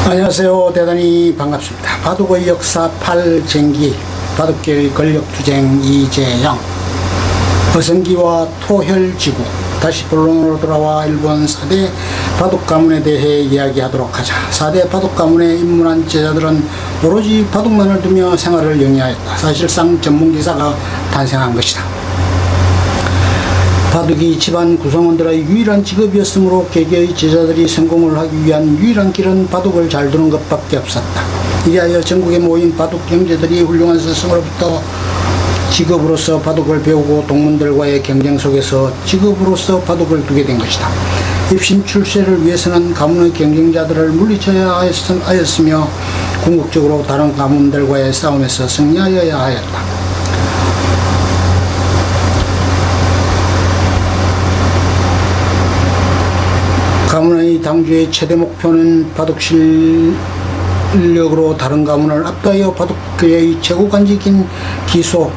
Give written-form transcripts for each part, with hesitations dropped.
안녕하세요. 대단히 반갑습니다. 바둑의 역사 8쟁기 바둑길 권력투쟁 이재영 어성기와 토혈지구 다시 본론으로 돌아와 일본 4대 바둑 가문에 대해 이야기하도록 하자. 4대 바둑 가문에 입문한 제자들은 오로지 바둑만을 두며 생활을 영위하였다. 사실상 전문기사가 탄생한 것이다. 바둑이 집안 구성원들의 유일한 직업이었으므로 개개의 제자들이 성공을 하기 위한 유일한 길은 바둑을 잘 두는 것밖에 없었다. 이리하여 전국에 모인 바둑 형제들이 훌륭한 스승으로부터 직업으로서 바둑을 배우고 동문들과의 경쟁 속에서 직업으로서 바둑을 두게 된 것이다. 입신 출세를 위해서는 가문의 경쟁자들을 물리쳐야 하였으며 궁극적으로 다른 가문들과의 싸움에서 승리하여야 하였다. 가문의 당주의 최대 목표는 바둑 실력으로 다른 가문을 압도하여 바둑계의 최고 간직인 기소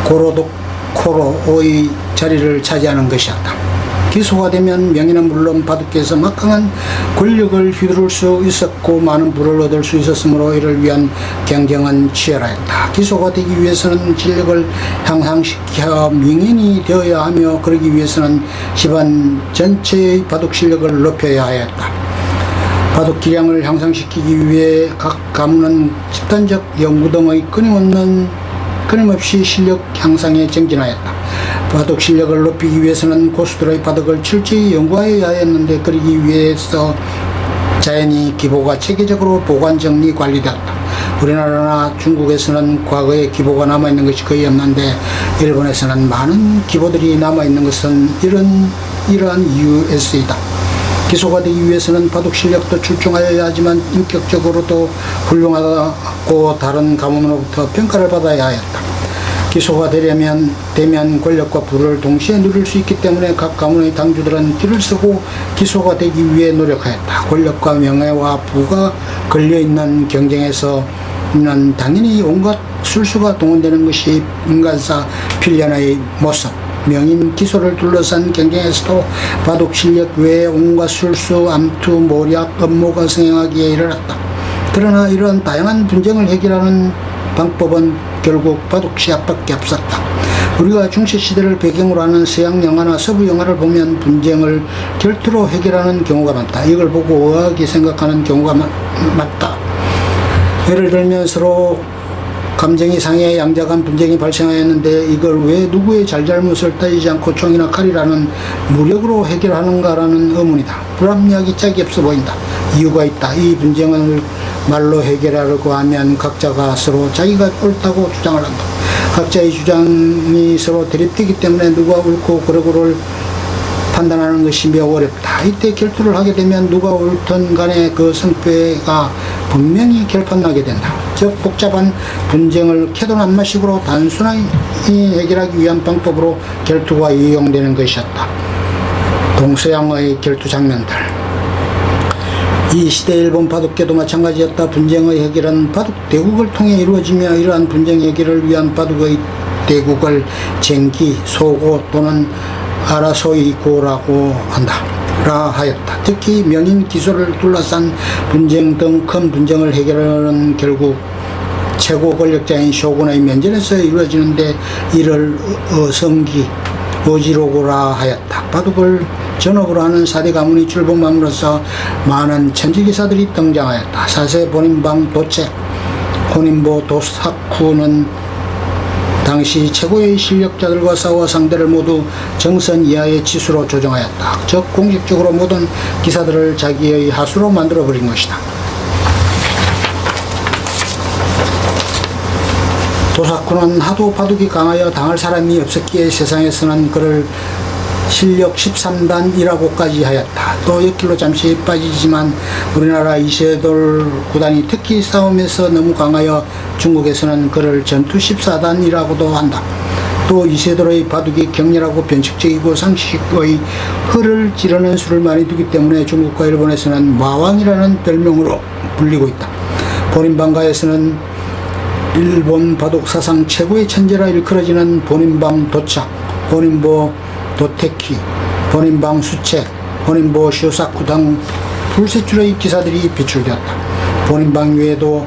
고로도코로의 자리를 차지하는 것이었다. 기소가 되면 명예는 물론 바둑계에서 막강한 권력을 휘두를 수 있었고 많은 부를 얻을 수 있었으므로 이를 위한 경쟁은 치열하였다. 기소가 되기 위해서는 실력을 향상시켜 명인이 되어야 하며 그러기 위해서는 집안 전체의 바둑 실력을 높여야 하였다. 바둑 기량을 향상시키기 위해 각 가문은 집단적 연구 등의 끊임없이 실력 향상에 정진하였다. 바둑 실력을 높이기 위해서는 고수들의 바둑을 철저히 연구하여야 했는데 그러기 위해서 자연히 기보가 체계적으로 보관 정리 관리되었다. 우리나라나 중국에서는 과거에 기보가 남아있는 것이 거의 없는데 일본에서는 많은 기보들이 남아있는 것은 이러한 이유에서이다. 기소가 되기 위해서는 바둑 실력도 출중하여야 하지만 인격적으로도 훌륭하고 다른 가문으로부터 평가를 받아야 하였다. 기소가 되면 권력과 부를 동시에 누릴 수 있기 때문에 각 가문의 당주들은 길을 쓰고 기소가 되기 위해 노력하였다. 권력과 명예와 부가 걸려있는 경쟁에서는 당연히 온갖 술수가 동원되는 것이 인간사 필연의 모습. 명인 기소를 둘러싼 경쟁에서도 바둑 실력 외에 온갖 술수, 암투, 모략, 음모가 성행하기에 이르렀다. 그러나 이러한 다양한 분쟁을 해결하는 방법은 결국 바둑 시합밖에 없었다. 우리가 중세시대를 배경으로 하는 서양 영화나 서부 영화를 보면 분쟁을 결투로 해결하는 경우가 많다. 이걸 보고 의학이 생각하는 경우가 많다. 예를 들면 서로 감정이 상해 양자간 분쟁이 발생하였는데 이걸 왜 누구의 잘잘못을 따지지 않고 총이나 칼이라는 무력으로 해결하는가라는 의문이다. 불합리하기 짝이 없어 보인다. 이유가 있다. 이 분쟁을 말로 해결하려고 하면 각자가 서로 자기가 옳다고 주장을 한다. 각자의 주장이 서로 대립되기 때문에 누가 옳고 그르고를 판단하는 것이 매우 어렵다. 이때 결투를 하게 되면 누가 옳든 간에 그 승패가 분명히 결판나게 된다. 즉 복잡한 분쟁을 캐도남마식으로 단순하게 해결하기 위한 방법으로 결투가 이용되는 것이었다. 동서양의 결투 장면들. 이 시대 일본 바둑계도 마찬가지였다. 분쟁의 해결은 바둑 대국을 통해 이루어지며 이러한 분쟁 해결을 위한 바둑의 대국을 쟁기, 소고 또는 아라소이고라고 한다라 하였다. 특히 명인 기소를 둘러싼 분쟁 등 큰 분쟁을 해결하는 결국 최고 권력자인 쇼군의 면전에서 이루어지는데 이를 어성기, 오지로고라 하였다. 바둑을 전업으로 하는 4대 가문이 출범함으로써 많은 천지기사들이 등장하였다. 사세 본인방 도체, 혼인보 도사쿠는 당시 최고의 실력자들과 싸워 상대를 모두 정선 이하의 치수로 조정하였다. 즉 공식적으로 모든 기사들을 자기의 하수로 만들어버린 것이다. 도사쿠는 하도 바둑이 강하여 당할 사람이 없었기에 세상에서는 그를 실력 13단이라고까지 하였다. 또 옆길로 잠시 빠지지만 우리나라 이세돌 구단이 특히 싸움에서 너무 강하여 중국에서는 그를 전투 14단이라고도 한다. 또 이세돌의 바둑이 격렬하고 변칙적이고 상식의 허를 찌르는 수를 많이 두기 때문에 중국과 일본에서는 마왕이라는 별명으로 불리고 있다. 본인방가에서는 일본 바둑 사상 최고의 천재라 일컬어지는 본인방 도착, 본인보 도테키, 본인방 수책, 본인보 쇼사쿠 등 둘째 줄의 기사들이 배출되었다. 본인방 외에도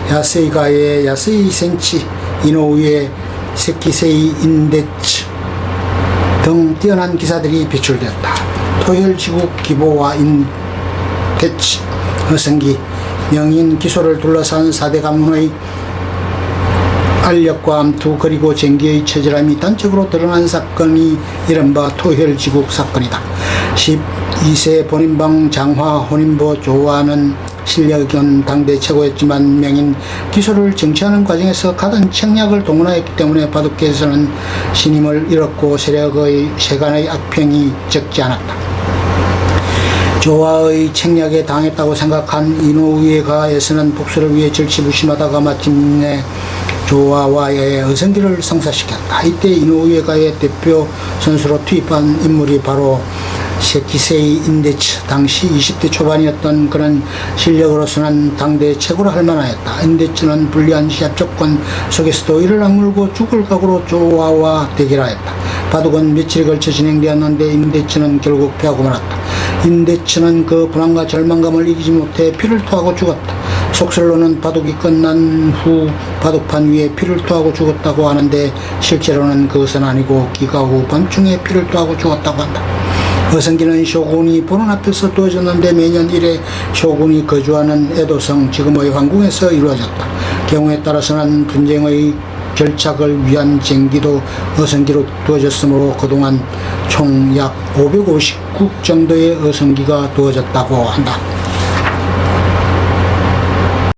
야세이가의 야세이 센치, 이노우의 세키세이 인데츠 등 뛰어난 기사들이 배출되었다. 토혈지국 기보와 인데츠, 어성기, 명인 기소를 둘러싼 4대 가문의 알력과 암투 그리고 쟁기의 처절함이 단적으로 드러난 사건이 이른바 토혈지국 사건이다. 12세 본인방 장화 혼인보 조화는 실력은 당대 최고였지만 명인 기소를 정치하는 과정에서 가던 책략을 동원하였기 때문에 바둑계에서는 신임을 잃었고 세간의 악평이 적지 않았다. 조화의 책략에 당했다고 생각한 이노우에가에서는 복수를 위해 절치부심하다가 마침내 조화와의 어성기를 성사시켰다. 이때 이노우에가의 대표 선수로 투입한 인물이 바로 세키세이 인데츠, 당시 20대 초반이었던 그런 실력으로서는 당대 최고로 할 만하였다. 인데츠는 불리한 시합 조건 속에서도 이를 악물고 죽을 각오로 조화와 대결하였다. 바둑은 며칠에 걸쳐 진행되었는데 인데츠는 결국 패하고 말았다. 인데츠는 그 불안과 절망감을 이기지 못해 피를 토하고 죽었다. 속설로는 바둑이 끝난 후 바둑판 위에 피를 토하고 죽었다고 하는데 실제로는 그것은 아니고 기가 후 밤중에 피를 토하고 죽었다고 한다. 어성기는 쇼군이 보는 앞에서 두어졌는데 매년 1회 쇼군이 거주하는 에도성 지금의 황궁에서 이루어졌다. 경우에 따라서는 분쟁의 결착을 위한 쟁기도 어성기로 두어졌으므로 그동안 총 약 550국 정도의 어성기가 두어졌다고 한다.